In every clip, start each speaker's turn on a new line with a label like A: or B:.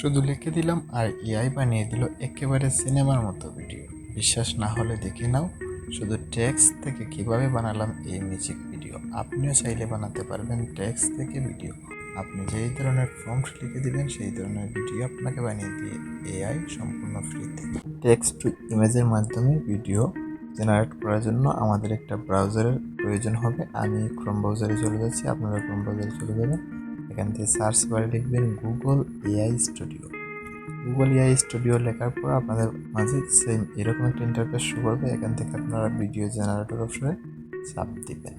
A: শুধু লিখে দিলাম আর এআই বানিয়ে দিল একেবারে সিনেমার মতো ভিডিও। বিশ্বাস না হলে দেখে নাও শুধু টেক্সট থেকে কিভাবে বানালাম এই মিউজিক ভিডিও। আপনিও চাইলে বানাতে পারবেন টেক্সট থেকে ভিডিও। আপনি যেই ধরনের প্রম্পট লিখে দিবেন সেই ধরনের ভিডিও আপনাকে বানিয়ে দিয়ে এআই সম্পূর্ণ ফ্রিতে। টেক্সট টু ইমেজের মাধ্যমে ভিডিও জেনারেট করার জন্য আমাদের একটা ব্রাউজারের প্রয়োজন হবে। আমি ক্রোম ব্রাউজারে চলে যাচ্ছি, আপনারা ক্রোম ব্রাউজারে চলে যাবেন। এখান থেকে সার্চ বারে লিখবেন Google AI studio. Google AI studio লেখার পর আপনাদের মাঝে সেম এরকম একটা ইন্টারফেস শো করবে। এখান থেকে আপনারা ভিডিও জেনারেটর অপশনে চাপ দিবেন।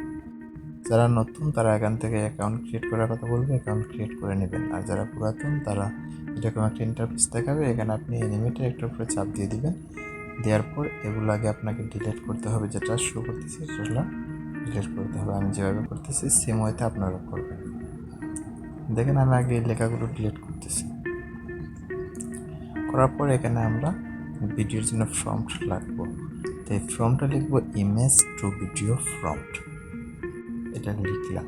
A: যারা নতুন তারা এখান থেকে অ্যাকাউন্ট ক্রিয়েট করার কথা বলবে, অ্যাকাউন্ট ক্রিয়েট করে নেবেন। আর যারা পুরাতন তারা এরকম একটা ইন্টারফেস দেখাবে, এখানে আপনি অ্যানিমেটের একটা উপরে চাপ দিয়ে দিবেন। দেওয়ার পর এগুলো আগে আপনাকে ডিলিট করতে হবে, যেটা শো করতেছে সেগুলো ডিলিট করতে হবে। আমি যেভাবে করতেছি সেম ওয়েতে আপনারা করবেন। দেখেন আমি আগে এই লেখাগুলো ডিলিট করতেছি। করার পর এখানে আমরা ভিডিওর জন্য প্রম্পট লাগবো। তো এই প্রম্পটটা লিখবো ইমেজ টু ভিডিও প্রম্পট। এটা লিখলাম।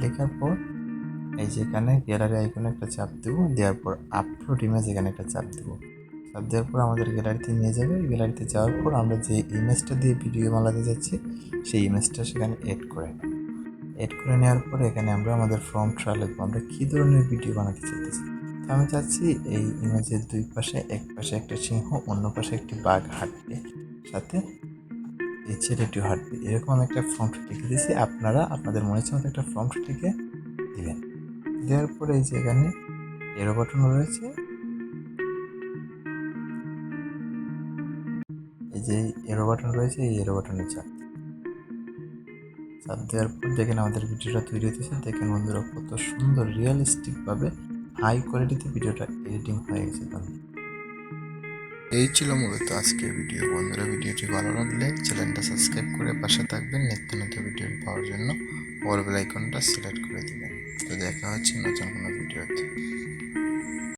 A: লেখার পর এই যে এখানে গ্যালারি আইকনে একটা চাপ দেবো, দেওয়ার পর আপলোড ইমেজ এখানে একটা চাপ দেবো। চাপ দেওয়ার পর আমাদের গ্যালারিতে নিয়ে যাবে। গ্যালারিতে যাওয়ার পর আমরা যে ইমেজটা দিয়ে ভিডিও বানাতে যাচ্ছি সেই ইমেজটা সেখানে এড করে নেওয়ার পর এখানে আমরা আমাদের প্রম্পটটা লিখবো আমরা কী ধরনের ভিডিও বানাতে চাইতেছি। তো আমি চাচ্ছি এই ইমেজের দুই পাশে, এক পাশে একটা সিংহ, অন্য পাশে একটি বাঘ হাঁটবে, সাথে এই ছেলেটিও হাঁটবে, এরকম আমি একটা প্রম্পট লিখে দিয়েছি। আপনারা আপনাদের মনে ইচ্ছা মতো একটা প্রম্পট লিখে দিবেন। দেওয়ার পরে এই যে এখানে এরো বাটন রয়েছে, এই যে এরো বাটন রয়েছে, এই এরো বাটনে চাপ দেওয়ার পর দেখেন আমাদের ভিডিওটা তৈরি হতেছে। দেখেন বন্ধুরা কত সুন্দর রিয়েলিস্টিকভাবে হাই কোয়ালিটিতে ভিডিওটা এডিটিং হয়ে গেছে। এই ছিল মূলত আজকের ভিডিও। বন্ধুরা ভিডিওটি ভালো লাগলে চ্যানেলটা সাবস্ক্রাইব করে পাশে থাকবেন। নিত্য নতুন ভিডিও পাওয়ার জন্য অল বেল আইকনটা সিলেক্ট করে দিবেন। তো দেখা হচ্ছে নতুন কোনো ভিডিওতে।